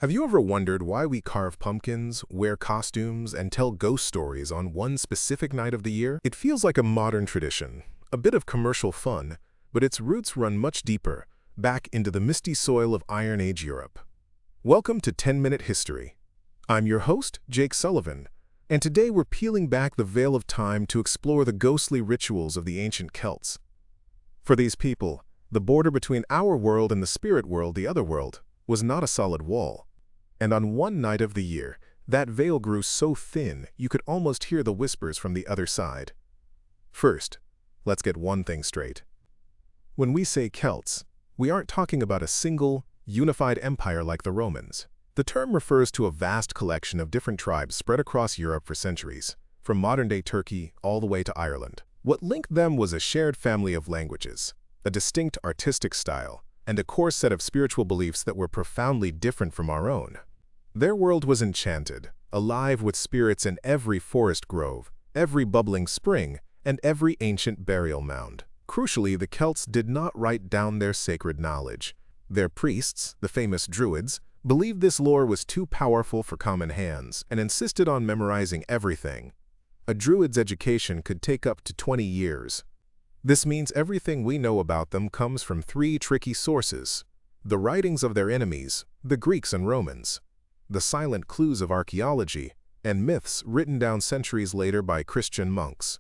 Have you ever wondered why we carve pumpkins, wear costumes, and tell ghost stories on one specific night of the year? It feels like a modern tradition, a bit of commercial fun, but its roots run much deeper, back into the misty soil of Iron Age Europe. Welcome to 10-Minute History. I'm your host, Jake Sullivan, and today we're peeling back the veil of time to explore the ghostly rituals of the ancient Celts. For these people, the border between our world and the spirit world, the Otherworld, was not a solid wall. And on one night of the year, that veil grew so thin you could almost hear the whispers from the other side. First, let's get one thing straight. When we say Celts, we aren't talking about a single, unified empire like the Romans. The term refers to a vast collection of different tribes spread across Europe for centuries, from modern-day Turkey all the way to Ireland. What linked them was a shared family of languages, a distinct artistic style, and a core set of spiritual beliefs that were profoundly different from our own. Their world was enchanted, alive with spirits in every forest grove, every bubbling spring, and every ancient burial mound. Crucially, the Celts did not write down their sacred knowledge. Their priests, the famous Druids, believed this lore was too powerful for common hands and insisted on memorizing everything. A Druid's education could take up to 20 years. This means everything we know about them comes from three tricky sources: the writings of their enemies, the Greeks and Romans, the silent clues of archaeology, and myths written down centuries later by Christian monks.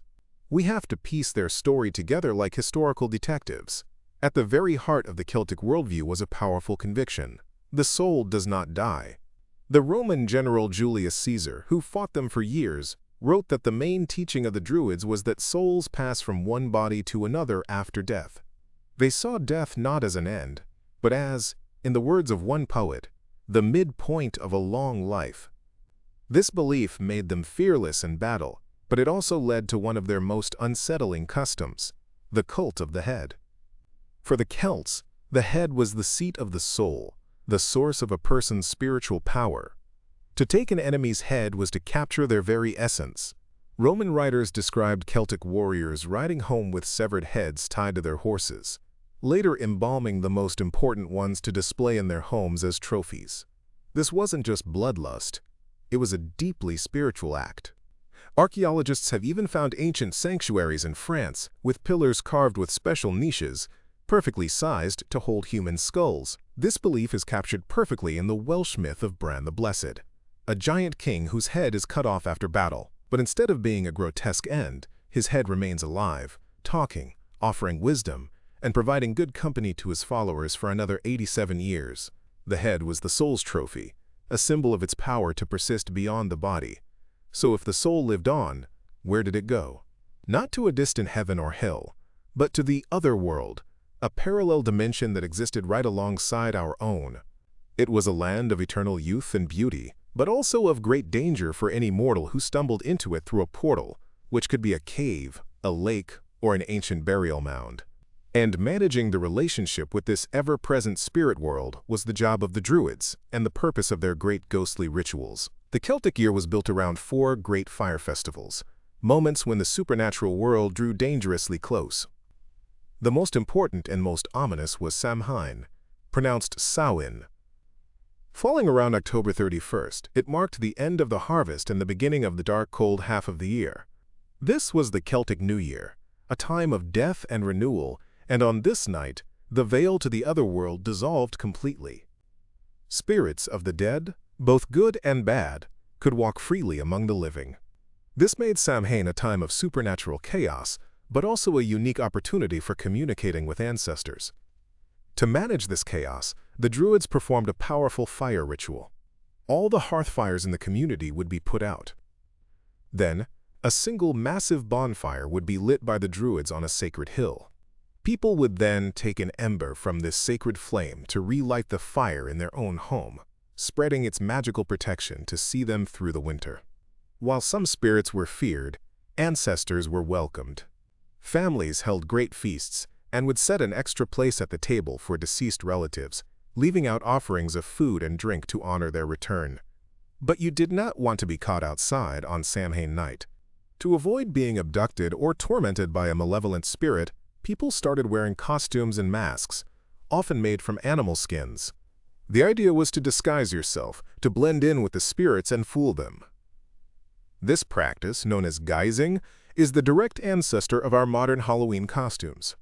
We have to piece their story together like historical detectives. At the very heart of the Celtic worldview was a powerful conviction: the soul does not die. The Roman general Julius Caesar, who fought them for years, wrote that the main teaching of the Druids was that souls pass from one body to another after death. They saw death not as an end, but as, in the words of one poet, the midpoint of a long life. This belief made them fearless in battle, but it also led to one of their most unsettling customs: the cult of the head. For the Celts, the head was the seat of the soul, the source of a person's spiritual power. To take an enemy's head was to capture their very essence. Roman writers described Celtic warriors riding home with severed heads tied to their horses, later embalming the most important ones to display in their homes as trophies. This wasn't just bloodlust, it was a deeply spiritual act. Archaeologists have even found ancient sanctuaries in France, with pillars carved with special niches, perfectly sized to hold human skulls. This belief is captured perfectly in the Welsh myth of Bran the Blessed, a giant king whose head is cut off after battle. But instead of being a grotesque end, his head remains alive, talking, offering wisdom, and providing good company to his followers for another 87 years. The head was the soul's trophy, a symbol of its power to persist beyond the body. So if the soul lived on, where did it go? Not to a distant heaven or hell, but to the Otherworld, a parallel dimension that existed right alongside our own. It was a land of eternal youth and beauty, but also of great danger for any mortal who stumbled into it through a portal, which could be a cave, a lake, or an ancient burial mound. And managing the relationship with this ever-present spirit world was the job of the Druids and the purpose of their great ghostly rituals. The Celtic year was built around four great fire festivals, moments when the supernatural world drew dangerously close. The most important and most ominous was Samhain, pronounced Samhain. Falling around October 31st, it marked the end of the harvest and the beginning of the dark, cold half of the year. This was the Celtic New Year, a time of death and renewal, and on this night, the veil to the Otherworld dissolved completely. Spirits of the dead, both good and bad, could walk freely among the living. This made Samhain a time of supernatural chaos, but also a unique opportunity for communicating with ancestors. To manage this chaos, the Druids performed a powerful fire ritual. All the hearth fires in the community would be put out. Then, a single massive bonfire would be lit by the Druids on a sacred hill. People would then take an ember from this sacred flame to relight the fire in their own home, spreading its magical protection to see them through the winter. While some spirits were feared, ancestors were welcomed. Families held great feasts and would set an extra place at the table for deceased relatives, leaving out offerings of food and drink to honor their return. But you did not want to be caught outside on Samhain night. To avoid being abducted or tormented by a malevolent spirit, people started wearing costumes and masks, often made from animal skins. The idea was to disguise yourself, to blend in with the spirits and fool them. This practice, known as guising, is the direct ancestor of our modern Halloween costumes.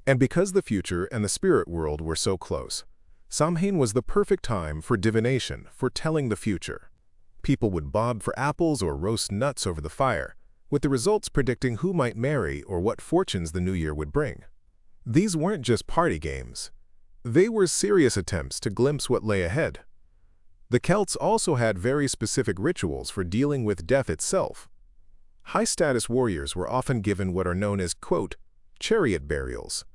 And because the future and the spirit world were so close, Samhain was the perfect time for divination, for telling the future. People would bob for apples or roast nuts over the fire, with the results predicting who might marry or what fortunes the new year would bring. These weren't just party games. They were serious attempts to glimpse what lay ahead. The Celts also had very specific rituals for dealing with death itself. High-status warriors were often given what are known as, quote, chariot burials.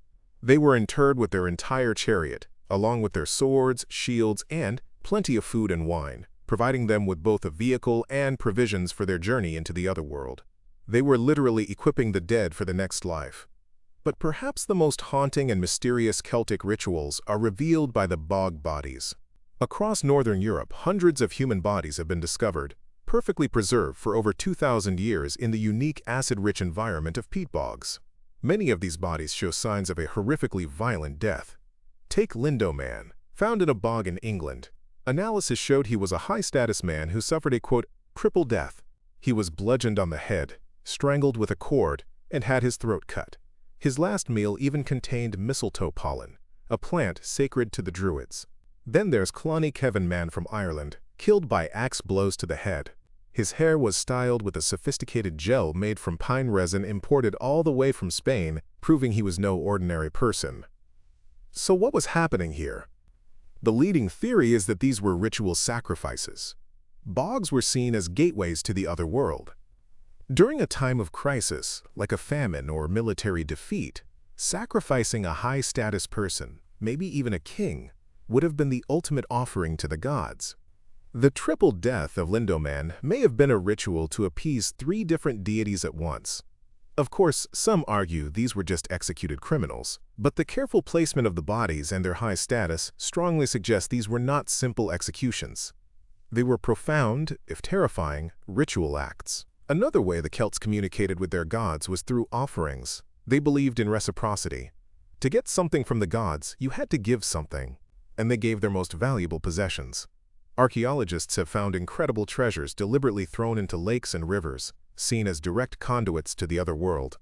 They were interred with their entire chariot, along with their swords, shields, and plenty of food and wine, providing them with both a vehicle and provisions for their journey into the Otherworld. They were literally equipping the dead for the next life. But perhaps the most haunting and mysterious Celtic rituals are revealed by the Bog Bodies. Across northern Europe, hundreds of human bodies have been discovered, perfectly preserved for over 2,000 years in the unique acid-rich environment of peat bogs. Many of these bodies show signs of a horrifically violent death. Take Lindo Man, found in a bog in England. Analysis showed he was a high-status man who suffered a, quote, cripple death. He was bludgeoned on the head, strangled with a cord, and had his throat cut. His last meal even contained mistletoe pollen, a plant sacred to the Druids. Then there's Clonny Kevin Man from Ireland, killed by axe blows to the head. His hair was styled with a sophisticated gel made from pine resin imported all the way from Spain, proving he was no ordinary person. So what was happening here? The leading theory is that these were ritual sacrifices. Bogs were seen as gateways to the other world. During a time of crisis, like a famine or military defeat, sacrificing a high-status person, maybe even a king, would have been the ultimate offering to the gods. The triple death of Lindo Man may have been a ritual to appease 3 different deities at once. Of course, some argue these were just executed criminals, but the careful placement of the bodies and their high status strongly suggests these were not simple executions. They were profound, if terrifying, ritual acts. Another way the Celts communicated with their gods was through offerings. They believed in reciprocity. To get something from the gods, you had to give something, and they gave their most valuable possessions. Archaeologists have found incredible treasures deliberately thrown into lakes and rivers, seen as direct conduits to the other world.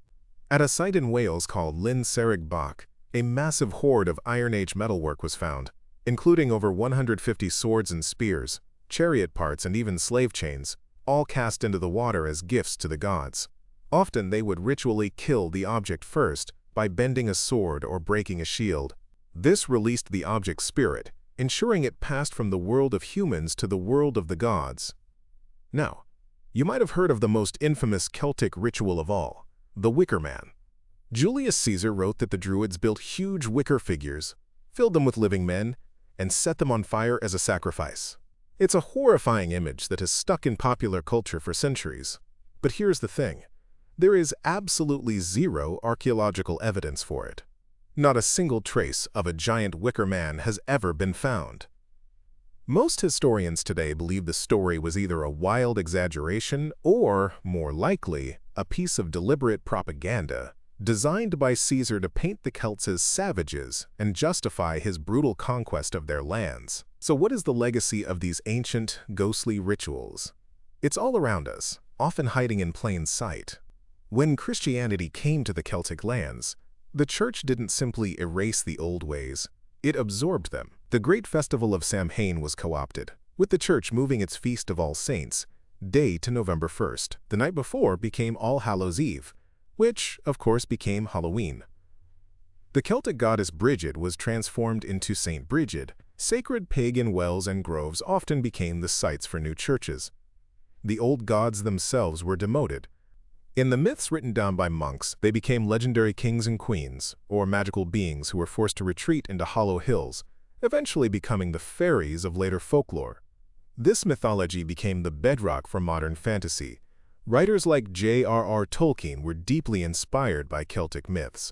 At a site in Wales called Llyn Cerrig Bach, a massive hoard of Iron Age metalwork was found, including over 150 swords and spears, chariot parts, and even slave chains, all cast into the water as gifts to the gods. Often they would ritually kill the object first by bending a sword or breaking a shield. This released the object's spirit, ensuring it passed from the world of humans to the world of the gods. Now, you might have heard of the most infamous Celtic ritual of all, the Wicker Man. Julius Caesar wrote that the Druids built huge wicker figures, filled them with living men, and set them on fire as a sacrifice. It's a horrifying image that has stuck in popular culture for centuries. But here's the thing. There is absolutely zero archaeological evidence for it. Not a single trace of a giant wicker man has ever been found. Most historians today believe the story was either a wild exaggeration or, more likely, a piece of deliberate propaganda designed by Caesar to paint the Celts as savages and justify his brutal conquest of their lands. So what is the legacy of these ancient, ghostly rituals? It's all around us, often hiding in plain sight. When Christianity came to the Celtic lands, the church didn't simply erase the old ways, it absorbed them. The great festival of Samhain was co-opted, with the church moving its Feast of All Saints' day to November 1st. The night before became All Hallows' Eve, which, of course, became Halloween. The Celtic goddess Brigid was transformed into Saint Brigid. Sacred pagan wells and groves often became the sites for new churches. The old gods themselves were demoted. In the myths written down by monks, they became legendary kings and queens, or magical beings who were forced to retreat into hollow hills, eventually becoming the fairies of later folklore. This mythology became the bedrock for modern fantasy. Writers like J.R.R. Tolkien were deeply inspired by Celtic myths.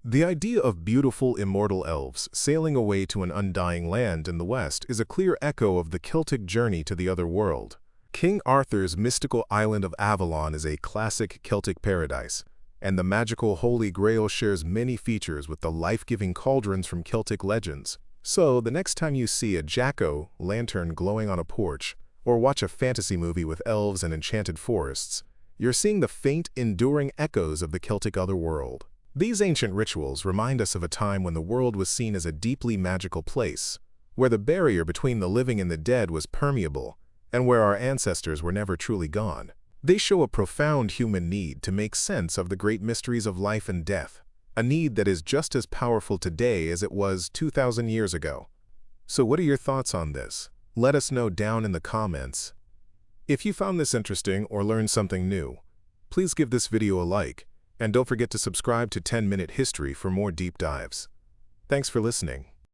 The idea of beautiful, immortal elves sailing away to an undying land in the West is a clear echo of the Celtic journey to the other world. King Arthur's mystical island of Avalon is a classic Celtic paradise, and the magical Holy Grail shares many features with the life-giving cauldrons from Celtic legends. So, the next time you see a jack-o'-lantern glowing on a porch, or watch a fantasy movie with elves and enchanted forests, you're seeing the faint, enduring echoes of the Celtic Otherworld. These ancient rituals remind us of a time when the world was seen as a deeply magical place, where the barrier between the living and the dead was permeable, and where our ancestors were never truly gone. They show a profound human need to make sense of the great mysteries of life and death, a need that is just as powerful today as it was 2,000 years ago. So what are your thoughts on this? Let us know down in the comments. If you found this interesting or learned something new, please give this video a like, and don't forget to subscribe to 10-Minute History for more deep dives. Thanks for listening.